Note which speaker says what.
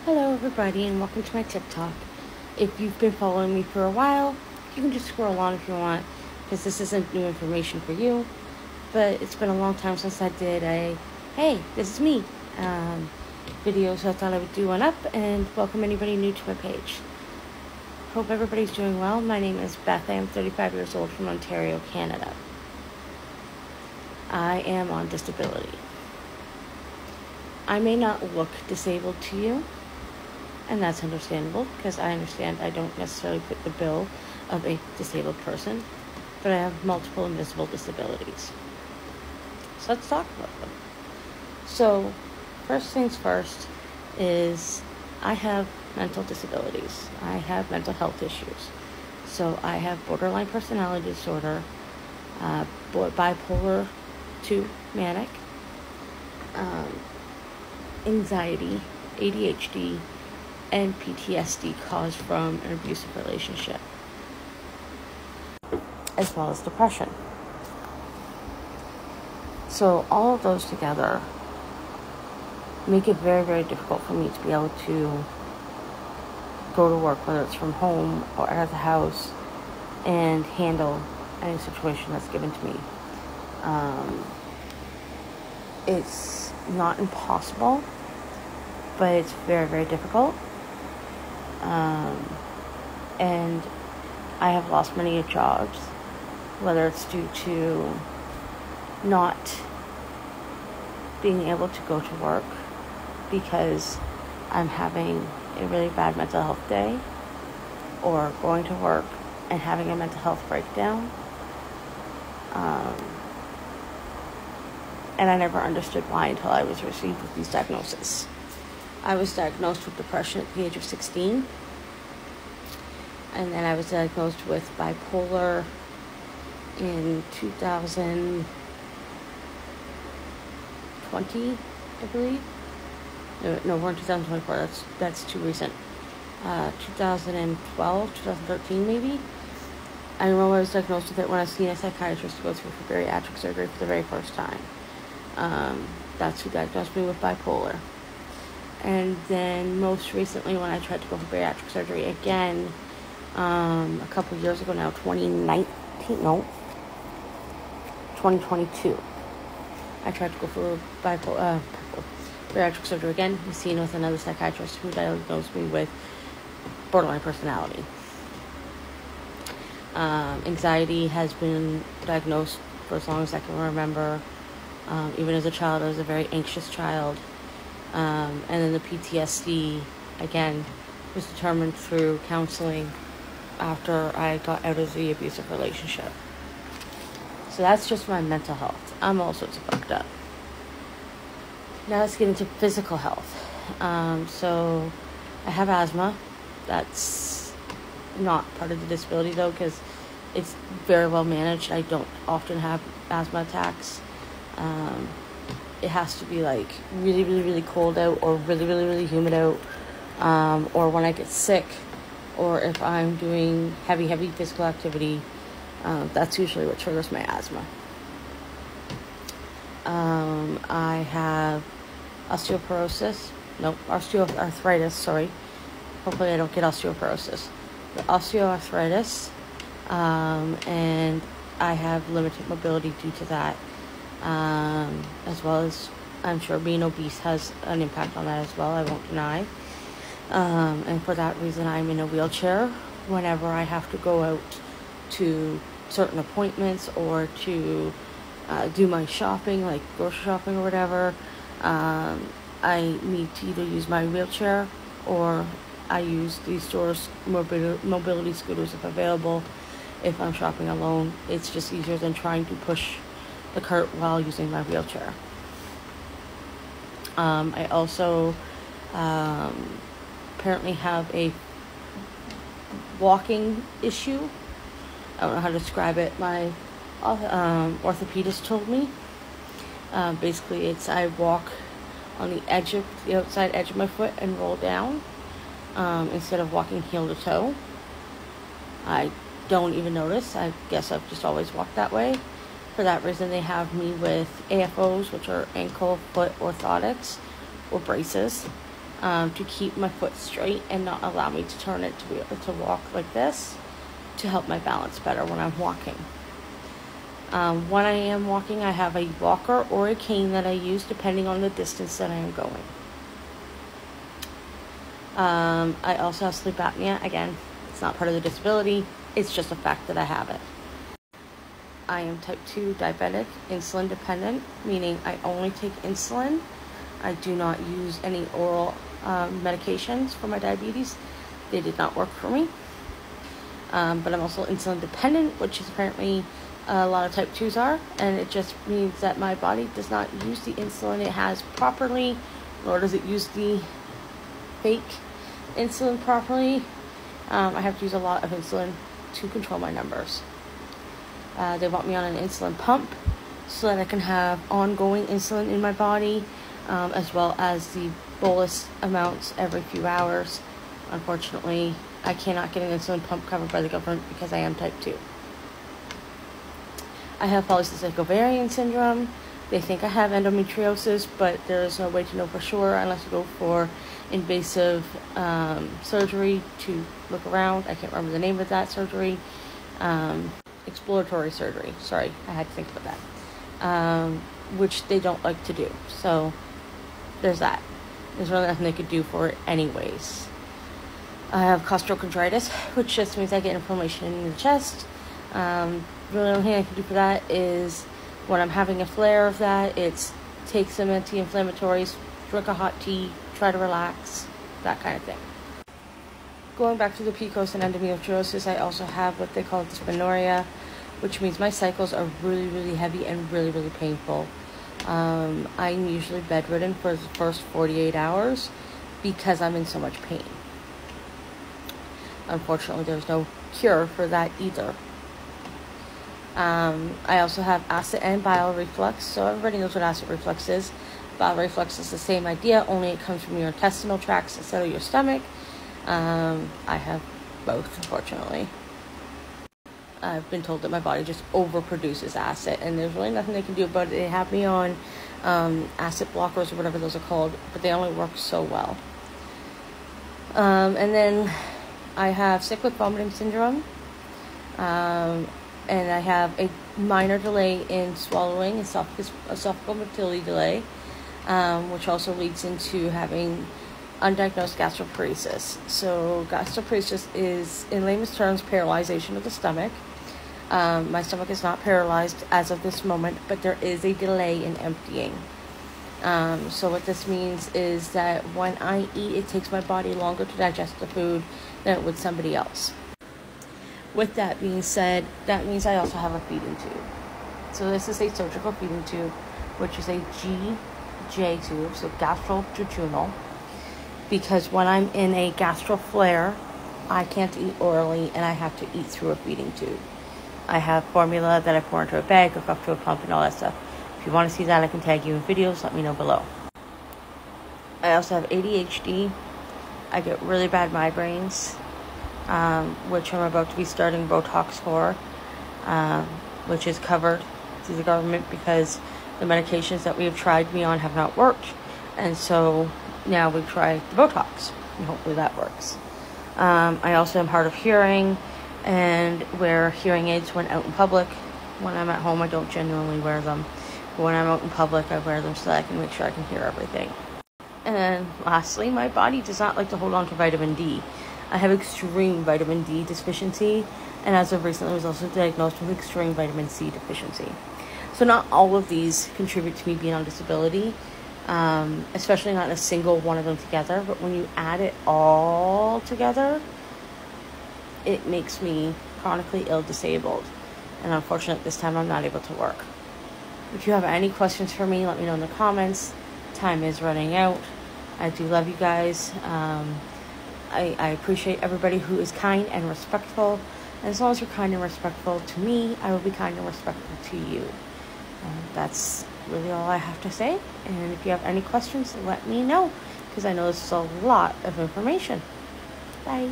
Speaker 1: Hello everybody and welcome to my TikTok. If you've been following me for a while, you can just scroll on if you want, because this isn't new information for you, but it's been a long time since I did a, hey, this is me, video, so I thought I would do one up and welcome anybody new to my page. Hope everybody's doing well. My name is Beth. I am 35 years old from Ontario, Canada. I am on disability. I may not look disabled to you, and that's understandable, because I understand I don't necessarily fit the bill of a disabled person, but I have multiple invisible disabilities. So let's talk about them. So, first things first is I have mental disabilities. I have mental health issues. So I have borderline personality disorder, bipolar 2 manic, anxiety, ADHD, and PTSD caused from an abusive relationship, as well as depression. So all of those together make it very, very difficult for me to be able to go to work, whether it's from home or at the house, and handle any situation that's given to me. It's not impossible, but it's very, very difficult. And I have lost many jobs, whether it's due to not being able to go to work because I'm having a really bad mental health day, or going to work and having a mental health breakdown. And I never understood why until I was received with these diagnoses. I was diagnosed with depression at the age of 16. And then I was diagnosed with bipolar in 2020, I believe. No, we're in 2024. That's too recent. 2012, 2013 maybe. I remember I was diagnosed with it when I was seeing a psychiatrist to go through for bariatric surgery for the very first time. That's who diagnosed me with bipolar. And then most recently, when I tried to go for bariatric surgery again, a couple years ago now, 2022, I tried to go for bariatric surgery again. I was seen with another psychiatrist who diagnosed me with borderline personality. Anxiety has been diagnosed for as long as I can remember. Even as a child, I was a very anxious child. And then the PTSD, again, was determined through counseling after I got out of the abusive relationship. So that's just my mental health. I'm all sorts of fucked up. Now let's get into physical health. So I have asthma. That's not part of the disability, though, because it's very well managed. I don't often have asthma attacks. It has to be like really, really, really cold out, or really, really, really humid out, or when I get sick, or if I'm doing heavy physical activity. That's usually what triggers my asthma. I have osteoarthritis, sorry. Hopefully I don't get osteoporosis. The osteoarthritis, and I have limited mobility due to that. As well as, I'm sure being obese has an impact on that as well, I won't deny. And for that reason, I'm in a wheelchair whenever I have to go out to certain appointments, or to do my shopping, like grocery shopping or whatever. I need to either use my wheelchair, or I use these stores' mobility scooters if available. If I'm shopping alone, it's just easier than trying to push the cart while using my wheelchair. I also apparently have a walking issue. I don't know how to describe it. My orthopedist told me. Basically, it's I walk on the outside edge of my foot and roll down, instead of walking heel to toe. I don't even notice. I guess I've just always walked that way. For that reason, they have me with AFOs, which are ankle foot orthotics, or braces. to keep my foot straight and not allow me to turn it to be able to walk like this, to help my balance better when I'm walking. When I am walking, I have a walker or a cane that I use depending on the distance that I am going. I also have sleep apnea. Again, it's not part of the disability. It's just a fact that I have it. I am type 2 diabetic, insulin dependent, meaning I only take insulin. I do not use any oral medications for my diabetes. They did not work for me. But I'm also insulin dependent, which is apparently a lot of type 2s are, and it just means that my body does not use the insulin it has properly, nor does it use the fake insulin properly. I have to use a lot of insulin to control my numbers. They want me on an insulin pump so that I can have ongoing insulin in my body, as well as the bolus amounts every few hours. Unfortunately, I cannot get an insulin pump covered by the government because I am type 2. I have polycystic ovarian syndrome. They think I have endometriosis, but there is no way to know for sure unless you go for invasive surgery to look around. I can't remember the name of that surgery. Exploratory surgery. Sorry, I had to think about that. Which they don't like to do. So there's that. There's really nothing they could do for it anyways. I have costochondritis, which just means I get inflammation in the chest. Really, the only thing I can do for that is when I'm having a flare of that, it's take some anti-inflammatories, drink a hot tea, try to relax, that kind of thing. Going back to the PCOS and endometriosis, I also have what they call dysmenorrhea, which means my cycles are really, really heavy and really, really painful. I'm usually bedridden for the first 48 hours because I'm in so much pain. Unfortunately, there's no cure for that either. I also have acid and bile reflux, so everybody knows what acid reflux is. Bile reflux is the same idea, only it comes from your intestinal tracts instead of your stomach. I have both, unfortunately. I've been told that my body just overproduces acid, and there's really nothing they can do about it. They have me on acid blockers or whatever those are called, but they only work so well. And then I have cyclic vomiting syndrome. And I have a minor delay in swallowing, esophageal motility delay, which also leads into having undiagnosed gastroparesis. So gastroparesis is, in layman's terms, paralyzation of the stomach. My stomach is not paralyzed as of this moment, but there is a delay in emptying. So what this means is that when I eat, it takes my body longer to digest the food than it would somebody else. With that being said, that means I also have a feeding tube. So this is a surgical feeding tube, which is a GJ tube, so gastrojejunal, because when I'm in a gastro flare, I can't eat orally and I have to eat through a feeding tube. I have formula that I pour into a bag, hook up to a pump and all that stuff. If you want to see that, I can tag you in videos, let me know below. I also have ADHD. I get really bad migraines. Which I'm about to be starting Botox for, which is covered through the government because the medications that we have tried me on have not worked. And so now we try the Botox, and hopefully that works. I also am hard of hearing and wear hearing aids when out in public. When I'm at home, I don't genuinely wear them. But when I'm out in public, I wear them so that I can make sure I can hear everything. And then lastly, my body does not like to hold on to vitamin D. I have extreme vitamin D deficiency, and as of recently, I was also diagnosed with extreme vitamin C deficiency. So not all of these contribute to me being on disability, especially not in a single one of them together, but when you add it all together, it makes me chronically ill disabled, and unfortunately this time I'm not able to work. If you have any questions for me, let me know in the comments. Time is running out. I do love you guys. I appreciate everybody who is kind and respectful. And as long as you're kind and respectful to me, I will be kind and respectful to you. That's really all I have to say. And if you have any questions, let me know, because I know this is a lot of information. Bye.